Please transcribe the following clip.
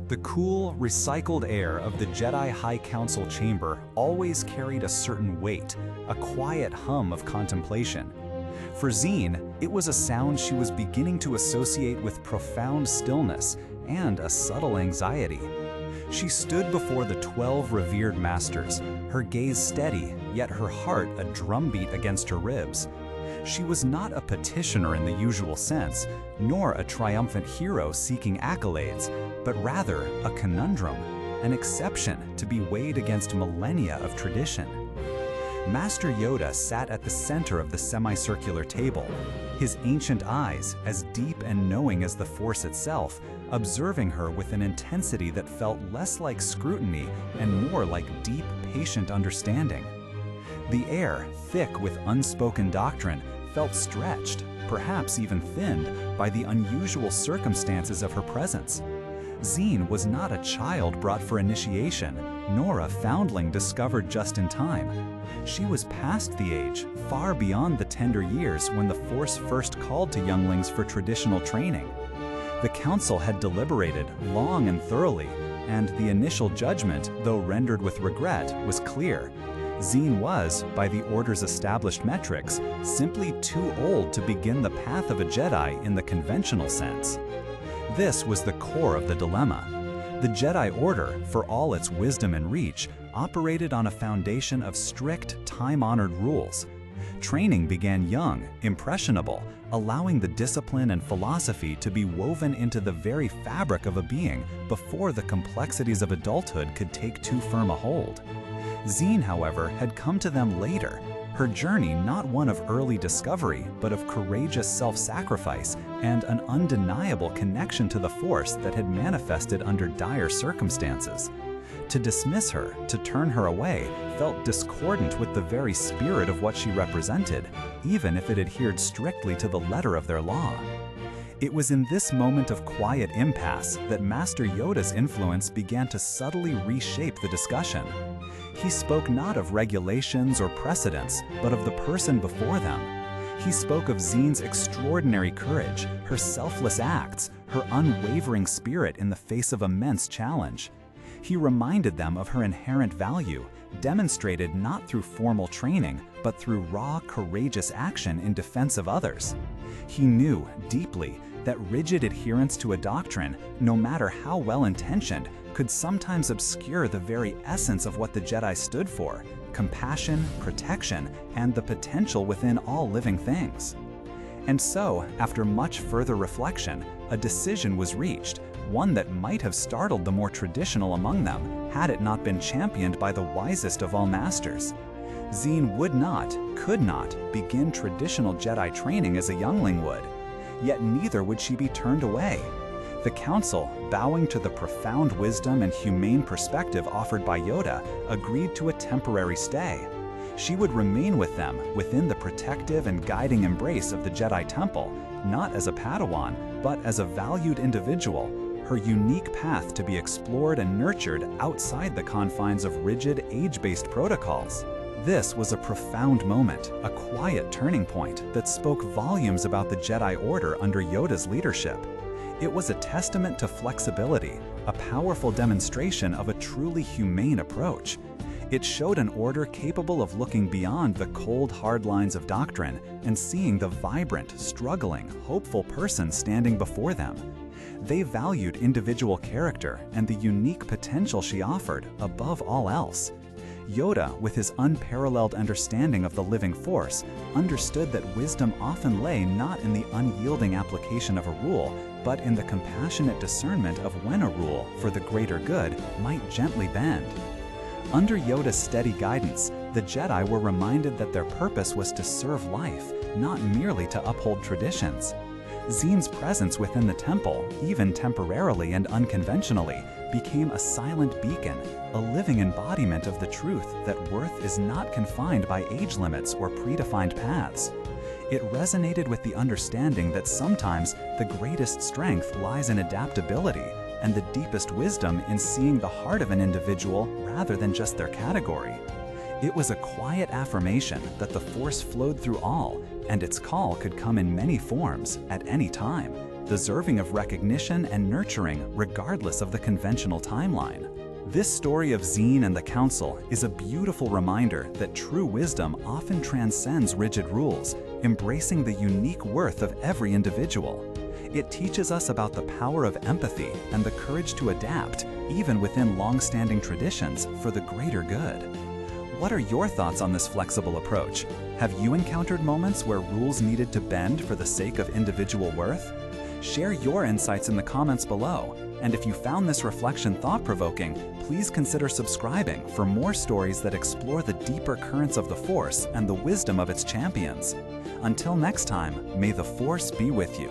The cool, recycled air of the Jedi High Council chamber always carried a certain weight, a quiet hum of contemplation. For Zine, it was a sound she was beginning to associate with profound stillness and a subtle anxiety. She stood before the 12 revered masters, her gaze steady, yet her heart a drumbeat against her ribs. She was not a petitioner in the usual sense, nor a triumphant hero seeking accolades, but rather a conundrum, an exception to be weighed against millennia of tradition. Master Yoda sat at the center of the semicircular table, his ancient eyes, as deep and knowing as the Force itself, observing her with an intensity that felt less like scrutiny and more like deep, patient understanding. The air, thick with unspoken doctrine, felt stretched, perhaps even thinned, by the unusual circumstances of her presence. Zine was not a child brought for initiation, nor a foundling discovered just in time. She was past the age, far beyond the tender years when the Force first called to younglings for traditional training. The Council had deliberated long and thoroughly, and the initial judgment, though rendered with regret, was clear. Zine was, by the Order's established metrics, simply too old to begin the path of a Jedi in the conventional sense. This was the core of the dilemma. The Jedi Order, for all its wisdom and reach, operated on a foundation of strict, time-honored rules. Training began young, impressionable, allowing the discipline and philosophy to be woven into the very fabric of a being before the complexities of adulthood could take too firm a hold. Zine, however, had come to them later, her journey not one of early discovery, but of courageous self-sacrifice and an undeniable connection to the Force that had manifested under dire circumstances. To dismiss her, to turn her away, felt discordant with the very spirit of what she represented, even if it adhered strictly to the letter of their law. It was in this moment of quiet impasse that Master Yoda's influence began to subtly reshape the discussion. He spoke not of regulations or precedents, but of the person before them. He spoke of Zine's extraordinary courage, her selfless acts, her unwavering spirit in the face of immense challenge. He reminded them of her inherent value, demonstrated not through formal training, but through raw, courageous action in defense of others. He knew deeply that rigid adherence to a doctrine, no matter how well-intentioned, could sometimes obscure the very essence of what the Jedi stood for: compassion, protection, and the potential within all living things. And so, after much further reflection, a decision was reached, one that might have startled the more traditional among them had it not been championed by the wisest of all masters. Zine would not, could not, begin traditional Jedi training as a youngling would, yet neither would she be turned away. The Council, bowing to the profound wisdom and humane perspective offered by Yoda, agreed to a temporary stay. She would remain with them within the protective and guiding embrace of the Jedi Temple, not as a Padawan, but as a valued individual, her unique path to be explored and nurtured outside the confines of rigid, age-based protocols. This was a profound moment, a quiet turning point that spoke volumes about the Jedi Order under Yoda's leadership. It was a testament to flexibility, a powerful demonstration of a truly humane approach. It showed an order capable of looking beyond the cold, hard lines of doctrine and seeing the vibrant, struggling, hopeful person standing before them. They valued individual character and the unique potential she offered above all else. Yoda, with his unparalleled understanding of the living Force, understood that wisdom often lay not in the unyielding application of a rule, but in the compassionate discernment of when a rule, for the greater good, might gently bend. Under Yoda's steady guidance, the Jedi were reminded that their purpose was to serve life, not merely to uphold traditions. Zine's presence within the temple, even temporarily and unconventionally, became a silent beacon, a living embodiment of the truth that worth is not confined by age limits or predefined paths. It resonated with the understanding that sometimes the greatest strength lies in adaptability and the deepest wisdom in seeing the heart of an individual rather than just their category. It was a quiet affirmation that the Force flowed through all, and its call could come in many forms, at any time, deserving of recognition and nurturing regardless of the conventional timeline. This story of Zine and the Council is a beautiful reminder that true wisdom often transcends rigid rules, embracing the unique worth of every individual. It teaches us about the power of empathy and the courage to adapt, even within long-standing traditions, for the greater good. What are your thoughts on this flexible approach? Have you encountered moments where rules needed to bend for the sake of individual worth? Share your insights in the comments below. And if you found this reflection thought-provoking, please consider subscribing for more stories that explore the deeper currents of the Force and the wisdom of its champions. Until next time, may the Force be with you.